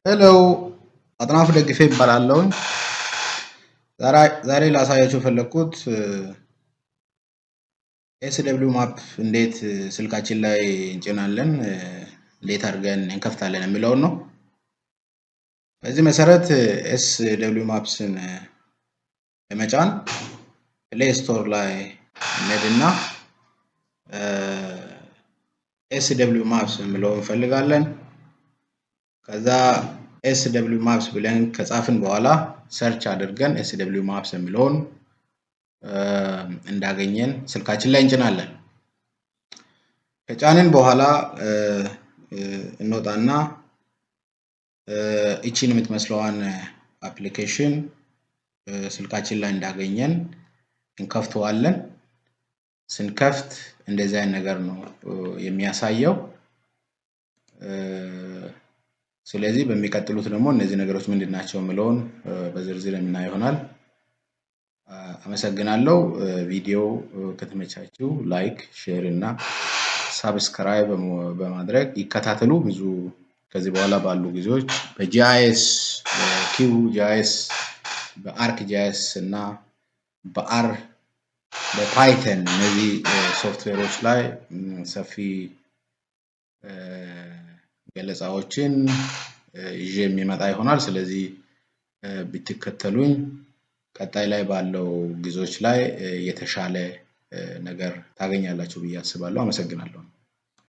ሄሎ አጥናፉ ደግፌ ይባላለሁ። ዛሬ ላሳያችሁ የፈለኩት ኤስደብሊው ማፕ እንዴት ስልካችን ላይ እንጭናለን እንዴት አድርገን እንከፍታለን የሚለውን ነው። በዚህ መሰረት ኤስደብሊው ማፕስን ለመጫን ፕሌይ ስቶር ላይ እንሄድና ኤስደብሊው ማፕስ የሚለውን እንፈልጋለን። ከዛ ኤስደብሊው ማፕስ ብለን ከጻፍን በኋላ ሰርች አድርገን ኤስደብሊው ማፕስ የሚለውን እንዳገኘን ስልካችን ላይ እንጭናለን። ከጫንን በኋላ እንወጣና እቺን የምትመስለዋን አፕሊኬሽን ስልካችን ላይ እንዳገኘን እንከፍተዋለን። ስንከፍት እንደዚህ አይነት ነገር ነው የሚያሳየው። ስለዚህ በሚቀጥሉት ደግሞ እነዚህ ነገሮች ምንድናቸው የሚለውን በዝርዝር የምናየው ይሆናል። አመሰግናለሁ። ቪዲዮ ከተመቻችሁ ላይክ፣ ሼር እና ሰብስክራይብ በማድረግ ይከታተሉ። ብዙ ከዚህ በኋላ ባሉ ጊዜዎች በጂአይኤስ፣ በኪው ጂአይኤስ፣ በአርክ ጂአይኤስ እና በአር በፓይተን እነዚህ ሶፍትዌሮች ላይ ሰፊ ገለጻዎችን ይዤ የሚመጣ ይሆናል። ስለዚህ ብትከተሉኝ ቀጣይ ላይ ባለው ጊዜዎች ላይ የተሻለ ነገር ታገኛላችሁ ብዬ አስባለሁ። አመሰግናለሁ።